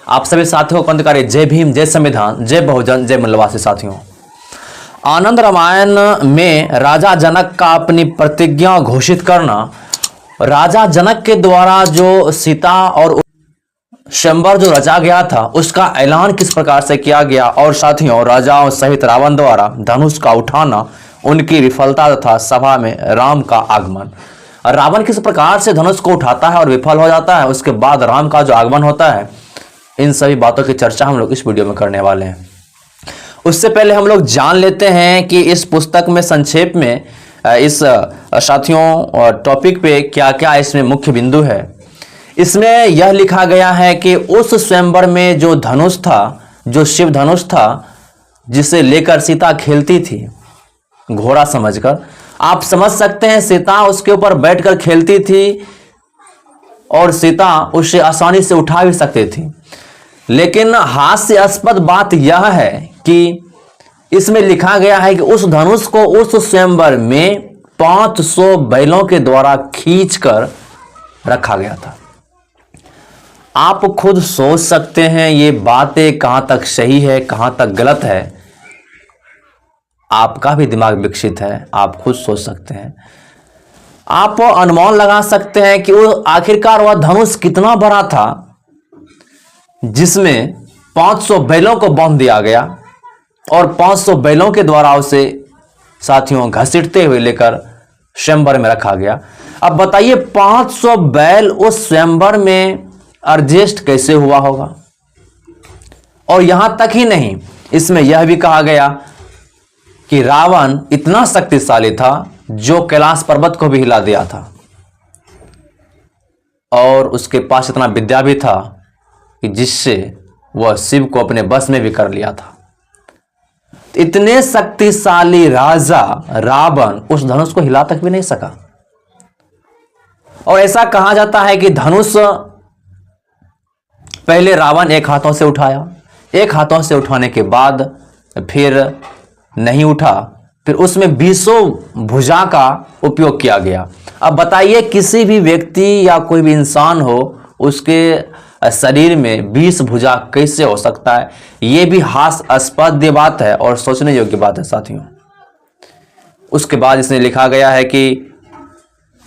आप सभी साथियों को क्रांतिकारी जय भीम, जय संविधान, जय बहुजन, जय मूल्यवासी साथियों। आनंद रामायण में राजा जनक का अपनी प्रतिज्ञा घोषित करना, राजा जनक के द्वारा जो सीता और स्वयंवर जो रचा गया था उसका ऐलान किस प्रकार से किया गया, और साथियों राजाओं सहित रावण द्वारा धनुष का उठाना, उनकी विफलता तथा सभा में राम का आगमन। रावण किस प्रकार से धनुष को उठाता है और विफल हो जाता है, उसके बाद राम का जो आगमन होता है, इन सभी बातों की चर्चा हम लोग इस वीडियो में करने वाले हैं। उससे पहले हम लोग जान लेते हैं कि इस पुस्तक में संक्षेप में इस साथियों टॉपिक पे क्या क्या इसमें मुख्य बिंदु है। इसमें यह लिखा गया है कि उस स्वयंवर में जो धनुष था, जो शिव धनुष था, जिसे लेकर सीता खेलती थी घोड़ा समझकर, आप समझ सकते हैं सीता उसके ऊपर बैठकर खेलती थी और सीता उसे आसानी से उठा भी सकती थी। लेकिन हास्यास्पद बात यह है कि इसमें लिखा गया है कि उस धनुष को उस स्वयंवर में 500 बैलों के द्वारा खींचकर रखा गया था। आप खुद सोच सकते हैं ये बातें कहां तक सही है, कहां तक गलत है। आपका भी दिमाग विकसित है, आप खुद सोच सकते हैं। आप अनुमान लगा सकते हैं कि वो आखिरकार वह धनुष कितना बड़ा था जिसमें 500 बैलों को बांध दिया गया और 500 बैलों के द्वारा उसे साथियों घसीटते हुए लेकर स्वयंवर में रखा गया। अब बताइए 500 बैल उस स्वयंवर में एडजस्ट कैसे हुआ होगा। और यहां तक ही नहीं, इसमें यह भी कहा गया कि रावण इतना शक्तिशाली था जो कैलाश पर्वत को भी हिला दिया था, और उसके पास इतना विद्या भी था कि जिससे वह शिव को अपने बस में भी कर लिया था। इतने शक्तिशाली राजा रावण उस धनुष को हिला तक भी नहीं सका। और ऐसा कहा जाता है कि धनुष पहले रावण एक हाथों से उठाया, एक हाथों से उठाने के बाद फिर नहीं उठा, फिर उसमें 20 भुजा का उपयोग किया गया। अब बताइए किसी भी व्यक्ति या कोई भी इंसान हो, उसके शरीर में 20 भुजा कैसे हो सकता है? यह भी हास्यास्पद बात है और सोचने योग्य बात है साथियों। उसके बाद इसमें लिखा गया है कि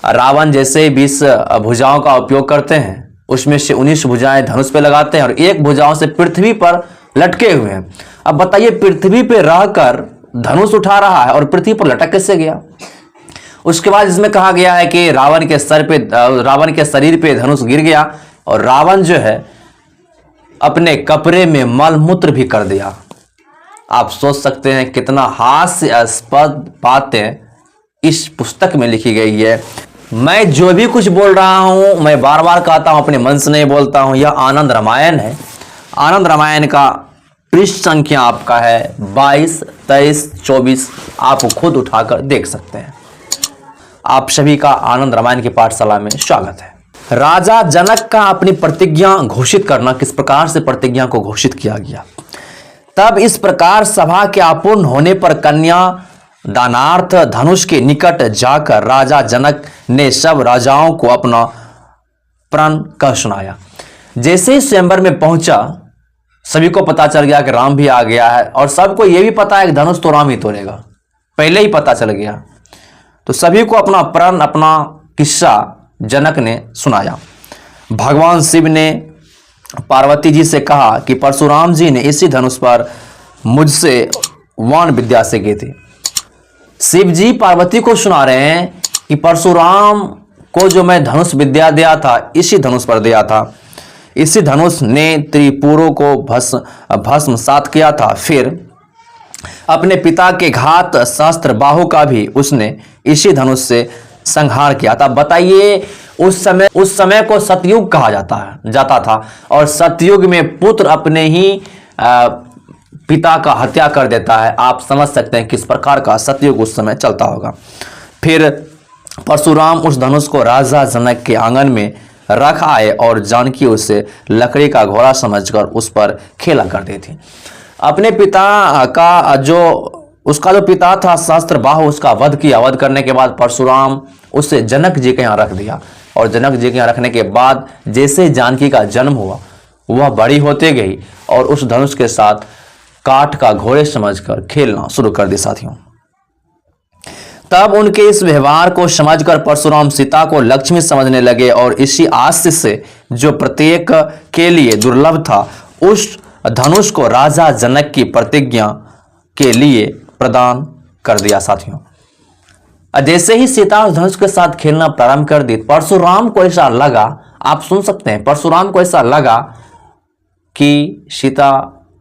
रावण जैसे 20 भुजाओं का उपयोग करते हैं, उसमें से 19 भुजाएं धनुष पे लगाते हैं और एक भुजाओं से पृथ्वी पर लटके हुए हैं। अब बताइए पृथ्वी पे रहकर धनुष उठा रहा है और पृथ्वी पर लटक कैसे गया? उसके बाद इसमें कहा गया है कि रावण के शरीर पे धनुष गिर गया और रावण जो है अपने कपड़े में मल मूत्र भी कर दिया। आप सोच सकते हैं कितना हास्यास्पद बातें इस पुस्तक में लिखी गई है। मैं जो भी कुछ बोल रहा हूं, मैं बार बार कहता हूं, अपने मन से नहीं बोलता हूं। यह आनंद रामायण है। आनंद रामायण का पृष्ठ संख्या आपका है 22, 23, 24। आप खुद उठाकर देख सकते हैं। आप सभी का आनंद रामायण की पाठशाला में स्वागत है। राजा जनक का अपनी प्रतिज्ञा घोषित करना, किस प्रकार से प्रतिज्ञा को घोषित किया गया। तब इस प्रकार सभा के अपूर्ण होने पर कन्या दानार्थ धनुष के निकट जाकर राजा जनक ने सब राजाओं को अपना प्रण कह सुनाया। जैसे ही स्वयंवर में पहुंचा, सभी को पता चल गया कि राम भी आ गया है, और सबको यह भी पता है कि धनुष तो राम ही तोड़ेगा, पहले ही पता चल गया। तो सभी को अपना प्रण, अपना किस्सा जनक ने सुनाया। भगवान शिव ने पार्वती जी से कहा कि परशुराम जी ने इसी धनुष पर मुझसे वाण विद्या से की थी। शिव जी पार्वती को सुना रहे हैं कि परशुराम को जो मैं धनुष विद्या दिया था, इसी धनुष पर दिया था। इसी धनुष ने त्रिपुरों को भस्मसात किया था। फिर अपने पिता के घात शस्त्र बाहु का भी उसने इसी धनुष से संहार किया था। बताइए उस समय को सतयुग कहा जाता था, और सतयुग में पुत्र अपने ही पिता का हत्या कर देता है। आप समझ सकते हैं किस प्रकार का सतयुग उस समय चलता होगा। फिर परशुराम उस धनुष को राजा जनक के आंगन में रख आए और जानकी उसे लकड़ी का घोड़ा समझकर उस पर खेला करती थी। अपने पिता का उसका जो पिता था सहस्त्र बाहु, उसका वध किया। वध करने के बाद परशुराम उसे जनक जी के यहाँ रख दिया, और जनक जी के यहाँ रखने के बाद जैसे जानकी का जन्म हुआ, वह बड़ी होते गई और उस धनुष के साथ काठ का घोड़े समझकर खेलना शुरू कर दी साथियों। तब उनके इस व्यवहार को समझकर परशुराम सीता को लक्ष्मी समझने लगे और इसी आशीष से जो प्रत्येक के लिए दुर्लभ था, उस धनुष को राजा जनक की प्रतिज्ञा के लिए प्रदान कर दिया साथियों। जैसे ही सीता उस धनुष के साथ खेलना प्रारंभ कर दी, परशुराम को ऐसा लगा, आप सुन सकते हैं, परशुराम को ऐसा लगा कि सीता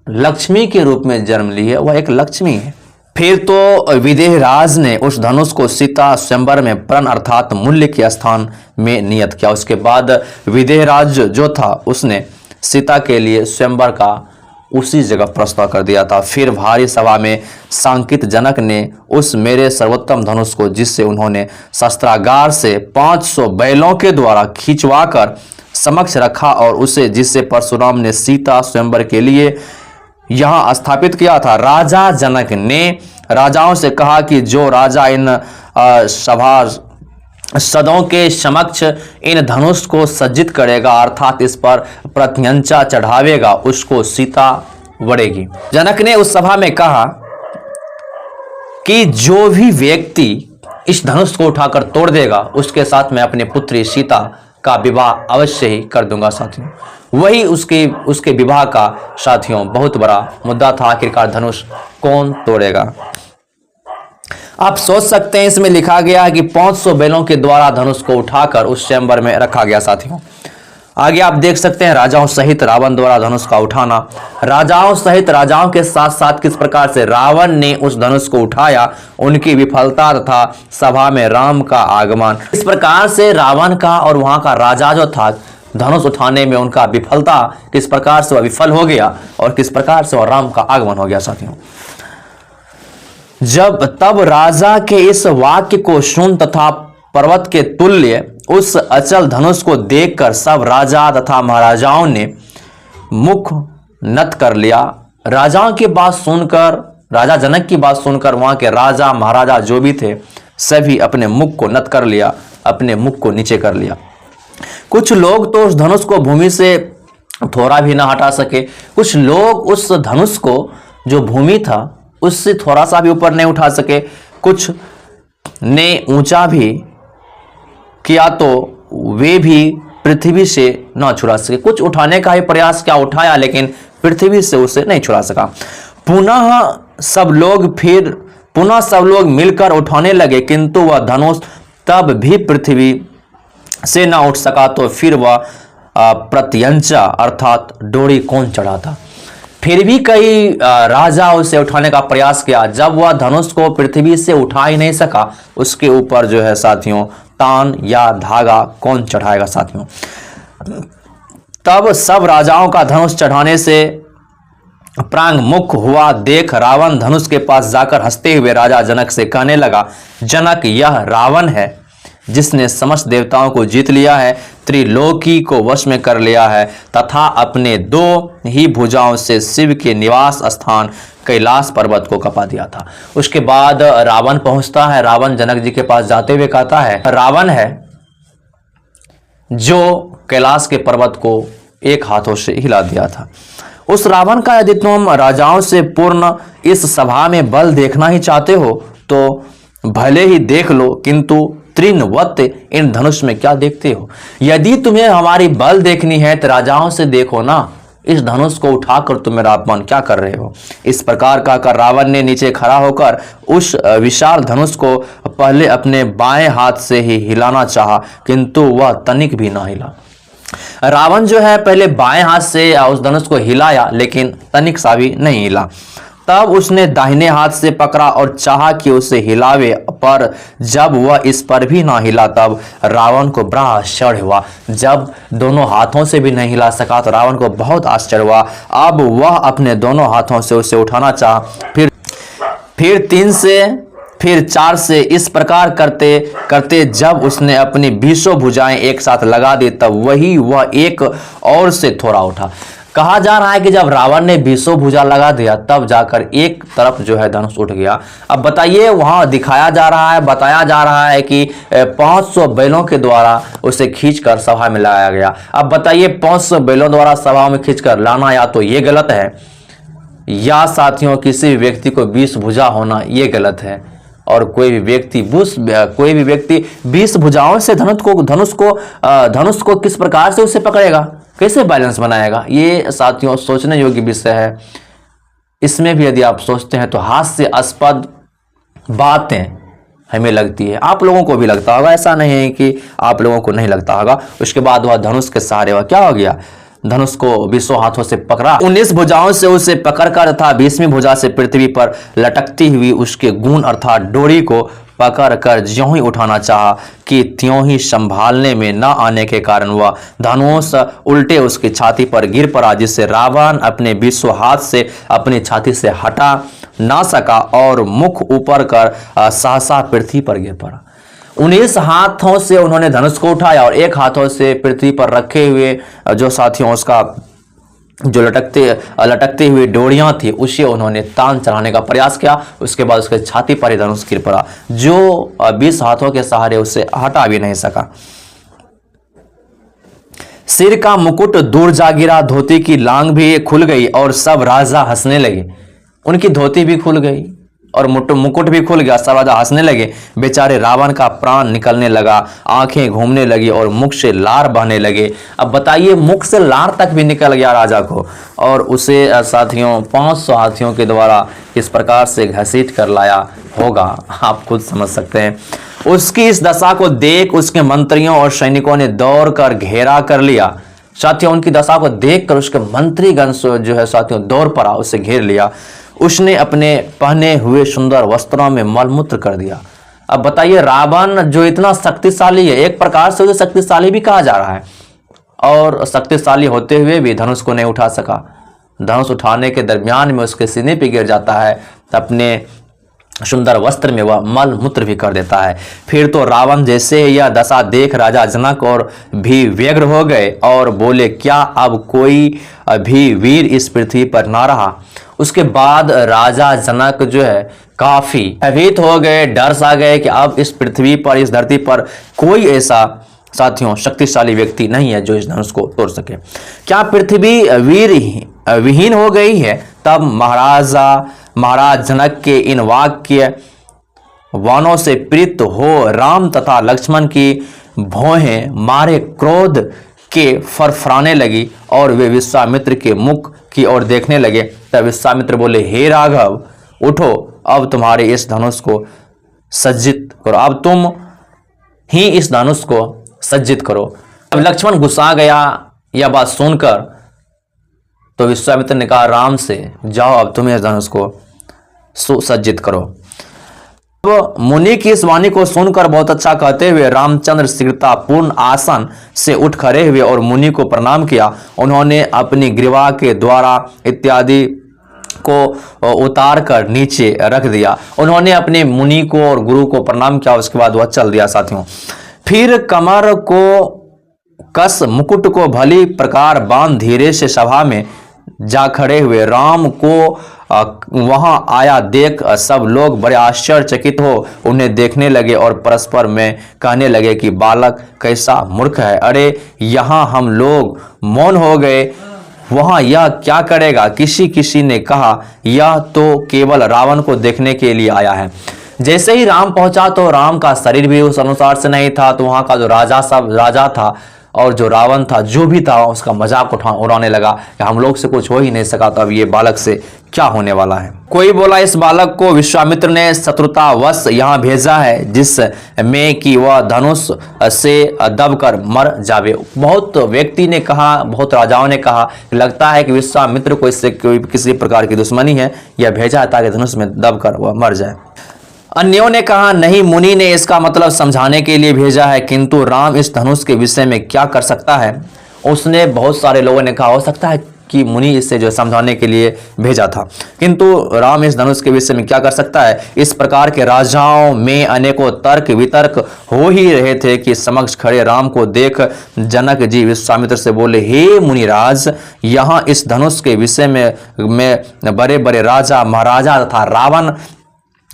लक्ष्मी के रूप में जन्म ली है, वह एक लक्ष्मी है। फिर तो विदेहराज ने उस धनुष को सीता स्वयंवर में प्रण अर्थात मूल्य के स्थान में नियत किया। उसके बाद विदेहराज जो था उसने सीता के लिए स्वयंवर का उसी जगह प्रस्ताव कर दिया था। फिर भारी सभा में सांकित जनक ने उस मेरे सर्वोत्तम धनुष को, जिससे उन्होंने शस्त्रागार से 500 बैलों के द्वारा खिंचवाकर समक्ष रखा और उसे जिससे परशुराम ने सीता स्वयंवर के लिए यहां स्थापित किया था, राजा जनक ने राजाओं से कहा कि जो राजा इन सभासदों के समक्ष इन धनुष को सज्जित करेगा अर्थात इस पर प्रत्यंचा चढ़ावेगा, उसको सीता वरेगी। जनक ने उस सभा में कहा कि जो भी व्यक्ति इस धनुष को उठाकर तोड़ देगा उसके साथ मैं अपनी पुत्री सीता का विवाह अवश्य ही कर दूंगा साथियों। वही उसके विवाह का साथियों बहुत बड़ा मुद्दा था। आखिरकार धनुष कौन तोड़ेगा? आप सोच सकते हैं इसमें लिखा गया कि 500 बैलों के द्वारा धनुष को उठाकर उस स्वयंवर में रखा गया साथियों। आगे आप देख सकते हैं राजाओं सहित रावण द्वारा धनुष का उठाना। राजाओं सहित राजाओं के साथ साथ किस प्रकार से रावण ने उस धनुष को उठाया, उनकी विफलता तथा सभा में राम का आगमन। इस प्रकार से रावण का और वहां का राजा जो था धनुष उठाने में उनका विफलता, किस प्रकार से वह विफल हो गया और किस प्रकार से वह राम का आगमन हो गया साथियों। तब राजा के इस वाक्य को सुन तथा पर्वत के तुल्य उस अचल धनुष को देखकर सब राजा तथा महाराजाओं ने मुख नत कर लिया। राजाओं की बात सुनकर, राजा जनक की बात सुनकर वहां के राजा महाराजा जो भी थे सभी अपने मुख को नत कर लिया, अपने मुख को नीचे कर लिया। कुछ लोग तो उस धनुष को भूमि से थोड़ा भी ना हटा सके, कुछ लोग उस धनुष को जो भूमि था उससे थोड़ा सा भी ऊपर नहीं उठा सके, कुछ ने ऊंचा भी किया तो वे भी पृथ्वी से ना छुड़ा सके। कुछ उठाने का ही प्रयास क्या उठाया लेकिन पृथ्वी से उसे नहीं छुड़ा सका। पुनः सब लोग मिलकर उठाने लगे किंतु वह धनुष तब भी पृथ्वी से ना उठ सका। तो फिर वह प्रत्यंचा अर्थात डोरी कौन चढ़ाता? फिर भी कई राजा उसे उठाने का प्रयास किया। जब वह धनुष को पृथ्वी से उठा ही नहीं सका, उसके ऊपर जो है साथियों तान या धागा कौन चढ़ाएगा साथियों? तब सब राजाओं का धनुष चढ़ाने से प्रांग मुख हुआ देख रावण धनुष के पास जाकर हंसते हुए राजा जनक से कहने लगा, जनक यह रावण है जिसने समस्त देवताओं को जीत लिया है, त्रिलोकी को वश में कर लिया है तथा अपने 2 ही भुजाओं से शिव के निवास स्थान कैलाश पर्वत को कपा दिया था। उसके बाद रावण पहुंचता है। रावण जनक जी के पास जाते हुए कहता है, रावण है जो कैलाश के पर्वत को एक हाथों से हिला दिया था। उस रावण का यदि तुम राजाओं से पूर्ण इस सभा में बल देखना ही चाहते हो तो भले ही देख लो, किंतु तृणवत इन धनुष में क्या देखते हो? यदि तुम्हें हमारी बल देखनी है तो राजाओं से देखो ना, इस धनुष को उठाकर तुम मेरा अपमान क्या कर रहे हो? इस प्रकार कहकर रावण ने नीचे खड़ा होकर उस विशाल धनुष को पहले अपने बाएं हाथ से ही हिलाना चाहा किंतु वह तनिक भी ना हिला। रावण जो है पहले बाएं हाथ से उस धनुष को हिलाया लेकिन तनिक सा भी नहीं हिला। तब उसने दाहिने हाथ से पकड़ा और चाहा कि उसे हिलावे, पर जब वह इस पर भी ना हिला तब रावण को बड़ा आश्चर्य हुआ। जब दोनों हाथों से भी नहीं हिला सका तो रावण को बहुत आश्चर्य हुआ। अब वह अपने दोनों हाथों से उसे उठाना चाहा, फिर 3 से फिर 4 से इस प्रकार करते करते जब उसने अपनी 20 भुजाएं एक साथ लगा दी तब वह एक और से थोड़ा उठा। कहा जा रहा है कि जब रावण ने 20 भुजा लगा दिया तब जाकर एक तरफ जो है धनुष उठ गया। अब बताइए, वहां दिखाया जा रहा है, बताया जा रहा है कि 500 बैलों के द्वारा उसे खींचकर सभा में लाया गया। अब बताइए, 500 बैलों द्वारा सभा में खींचकर लाना या तो ये गलत है, या साथियों किसी भी व्यक्ति को 20 भुजा होना ये गलत है। और कोई भी व्यक्ति 20 भुजाओं से धनुष को किस प्रकार से उसे पकड़ेगा, कैसे बैलेंस बनाएगा? ये साथियों सोचने योग्य विषय है। इसमें भी यदि आप सोचते हैं तो हास्यास्पद बातें हमें लगती है, आप लोगों को भी लगता होगा, ऐसा नहीं है कि आप लोगों को नहीं लगता होगा। उसके बाद वह धनुष के सहारे वह क्या हो गया, धनुष को 20 हाथों से पकड़ा, 19 भुजाओं से उसे पकड़कर तथा 20वीं भुजा से पृथ्वी पर लटकती हुई उसके गुण अर्थात डोरी को पकड़कर ज्यों ही उठाना चाहा कि त्यों ही संभालने में न आने के कारण वह धनुष उल्टे उसकी छाती पर गिर पड़ा, जिससे रावण अपने 20 हाथ से अपनी छाती से हटा ना सका और मुख ऊपर कर सहसा पृथ्वी पर गिर पड़ा। 19 हाथों से उन्होंने धनुष को उठाया और एक हाथों से पृथ्वी पर रखे हुए जो साथियों उसका जो लटकते हुए डोरियां थी उसे उन्होंने तान चढ़ाने का प्रयास किया। उसके बाद उसके छाती पर ही धनुष गिर पड़ा, जो 20 हाथों के सहारे उसे हटा भी नहीं सका। सिर का मुकुट दूर जा गिरा, धोती की लांग भी खुल गई और सब राजा हंसने लगे। उनकी धोती भी खुल गई और मुकुट भी खुल गया, सब राजा हंसने लगे। बेचारे रावण का प्राण निकलने लगा, आंखें घूमने लगी और मुख से लार बहने लगे। अब बताइए, मुख से लार तक भी निकल गया राजा को, और उसे साथियों 500 हाथियों के द्वारा किस प्रकार से घसीट कर लाया होगा आप खुद समझ सकते हैं। उसकी इस दशा को देख उसके मंत्रियों और सैनिकों ने दौड़ कर घेरा कर लिया। साथियों, उनकी दशा को देखकर उसके मंत्रीगण जो है साथियों दौड़ पड़ा, उसे घेर लिया। उसने अपने पहने हुए सुंदर वस्त्रों में मलमूत्र कर दिया। अब बताइए, रावण जो इतना शक्तिशाली है, एक प्रकार से उसे शक्तिशाली भी कहा जा रहा है, और शक्तिशाली होते हुए भी धनुष को नहीं उठा सका। धनुष उठाने के दरमियान में उसके सीने पे गिर जाता है, अपने सुंदर वस्त्र में वह मल मूत्र भी कर देता है। फिर तो रावण जैसे यह दशा देख राजा जनक और भी व्यग्र हो गए और बोले, क्या अब कोई भी वीर इस पृथ्वी पर ना रहा? उसके बाद राजा जनक जो है काफी भयभीत हो गए, डर सा गए कि अब इस पृथ्वी पर, इस धरती पर कोई ऐसा साथियों शक्तिशाली व्यक्ति नहीं है जो इस धनुष को तोड़ सके। क्या पृथ्वी वीर विहीन हो गई है? तब महाराज जनक के इन वाक्य वाणों से प्रीत हो राम तथा लक्ष्मण की भौहें मारे क्रोध के फरफराने लगी और वे विश्वामित्र के मुख की ओर देखने लगे। तब विश्वामित्र बोले, हे राघव, उठो, अब तुम्हारे इस धनुष को सज्जित करो, अब तुम ही इस धनुष को सज्जित करो। अब लक्ष्मण गुस्सा गया यह बात सुनकर, तो विश्वामित्र ने कहा राम से, जाओ अब तुम इस धनुष को सुसज्जित करो। अब मुनि की इस वाणी को सुनकर बहुत अच्छा कहते हुए रामचंद्र शीघ्रता पूर्ण आसन से उठ खड़े हुए और मुनि को प्रणाम किया। उन्होंने अपनी ग्रीवा के द्वारा इत्यादि को उतार कर नीचे रख दिया। उन्होंने अपने मुनि को और गुरु को प्रणाम किया। उसके बाद वह चल दिया। साथियों, फिर कमर को कस मुकुट को भली प्रकार बांध धीरे से सभा में जा खड़े हुए। राम को वहां आया देख सब लोग बड़े आश्चर्यचकित हो उन्हें देखने लगे और परस्पर में कहने लगे कि बालक कैसा मूर्ख है। अरे यहाँ हम लोग मौन हो गए, वहां यह क्या करेगा? किसी ने कहा यह तो केवल रावण को देखने के लिए आया है। जैसे ही राम पहुंचा तो राम का शरीर भी उस अनुसार से नहीं था, तो वहां का जो राजा था और जो रावण था, जो भी था, उसका मजाक उड़ाने लगा कि हम लोग से कुछ हो ही नहीं सका, तो अब ये बालक से क्या होने वाला है। कोई बोला इस बालक को विश्वामित्र ने शत्रुतावश यहाँ भेजा है, जिसमें कि वह धनुष से दबकर मर जावे। बहुत व्यक्ति ने कहा, बहुत राजाओं ने कहा, लगता है कि विश्वामित्र को इससे कोई किसी प्रकार की दुश्मनी है, यह भेजा है ताकि धनुष में दबकर वह मर जाए। अन्यों ने कहा नहीं, मुनि ने इसका मतलब समझाने के लिए भेजा है, किंतु राम इस धनुष के विषय में क्या कर सकता है? उसने बहुत सारे लोगों ने कहा हो सकता है कि मुनि इसे जो समझाने के लिए भेजा था। किंतु राम इस धनुष के विषय में क्या कर सकता है। इस प्रकार के राजाओं में अनेकों तर्क वितर्क हो ही रहे थे कि समक्ष खड़े राम को देख जनक जी विश्वामित्र से बोले, हे मुनिराज, यहाँ इस धनुष के विषय में बड़े बड़े राजा महाराजा तथा रावण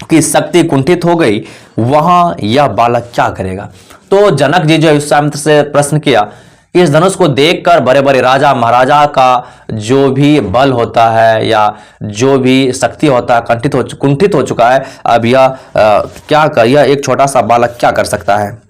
की शक्ति कुंठित हो गई, वहां यह बालक क्या करेगा। तो जनक जी जो विश्वामित्र से प्रश्न किया, इस धनुष को देखकर बड़े बड़े राजा महाराजा का जो भी बल होता है या जो भी शक्ति होता है कुंठित हो चुका है। अब यह एक छोटा सा बालक क्या कर सकता है,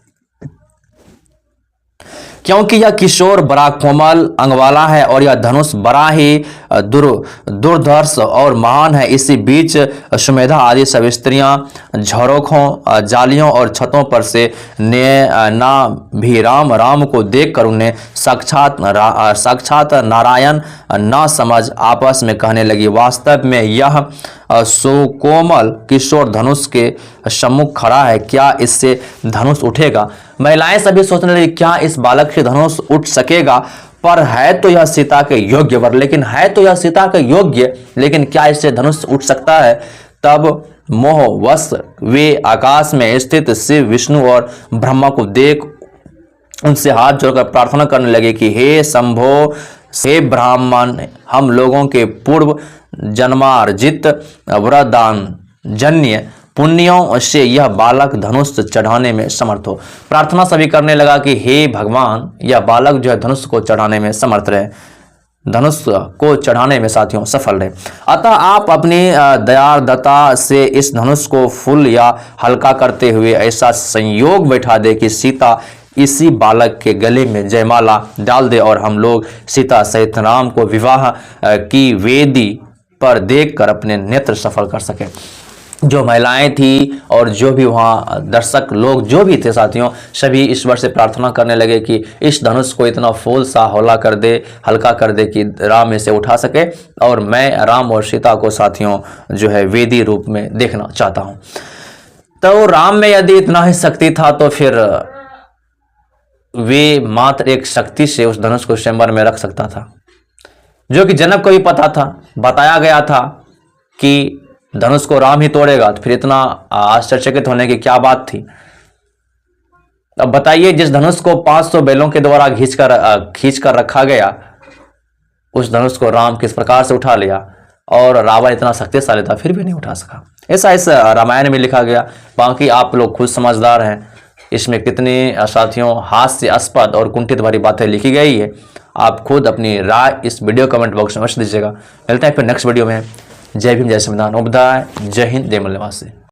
क्योंकि यह किशोर बड़ा कोमल अंग वाला है और यह धनुष बड़ा ही दुर्धर्ष और महान है। इसी बीच सुमेधा आदि सब स्त्रियां झरोखों जालियों और छतों पर से ना भी राम को देखकर उन्हें साक्षात नारायण न समझ आपस में कहने लगी, वास्तव में यह सुकोमल किशोर धनुष के सम्मुख खड़ा है, क्या इससे धनुष उठेगा। महिलाएं सभी सोचने लगी, क्या इस बालक से धनुष उठ सकेगा। पर है तो यह सीता के योग्य वर, लेकिन क्या इससे धनुष उठ सकता है। तब मोहवश वे आकाश में स्थित शिव विष्णु और ब्रह्मा को देख उनसे हाथ जोड़कर प्रार्थना करने लगे कि हे शंभो, हे ब्राह्मण, हम लोगों के पूर्व जन्मार्जित वरदान जन्य पुण्यों से यह बालक धनुष चढ़ाने में समर्थ हो। प्रार्थना सभी करने लगा कि हे भगवान, यह बालक जो है धनुष को चढ़ाने में समर्थ रहे, धनुष को चढ़ाने में साथियों सफल रहे। अतः आप अपनी दयार्द्रता से इस धनुष को फुल या हल्का करते हुए ऐसा संयोग बैठा दे कि सीता इसी बालक के गले में जयमाला डाल दे और हम लोग सीता सहित राम को विवाह की वेदी पर देखकर अपने नेत्र सफल कर सके। जो महिलाएं थी और जो भी वहाँ दर्शक लोग जो भी थे साथियों, सभी ईश्वर से प्रार्थना करने लगे कि इस धनुष को इतना फूल सा हौला कर दे, हल्का कर दे कि राम इसे उठा सके और मैं राम और सीता को साथियों जो है वेदी रूप में देखना चाहता हूँ। तो राम में यदि इतना ही शक्ति था तो फिर वे मात्र एक शक्ति से उस धनुष को स्वयंवर में रख सकता था, जो कि जनक को भी पता था, बताया गया था कि धनुष को राम ही तोड़ेगा। तो फिर इतना आश्चर्यचकित होने की क्या बात थी। अब बताइए, जिस धनुष को 500 बैलों के द्वारा खींच कर रखा गया, उस धनुष को राम किस प्रकार से उठा लिया और रावण इतना शक्तिशाली था फिर भी नहीं उठा सका। ऐसा इस रामायण में लिखा गया। बाकी आप लोग खुद समझदार हैं, इसमें कितनी साथियों हास्यास्पद और कुंठित भरी बातें लिखी गई है। आप खुद अपनी राय इस वीडियो कमेंट बॉक्स में अवश्य दीजिएगा। मिलते हैं फिर नेक्स्ट वीडियो में। जय भीम, जय संविधान, जय हिंद, जय मूल्यवासी।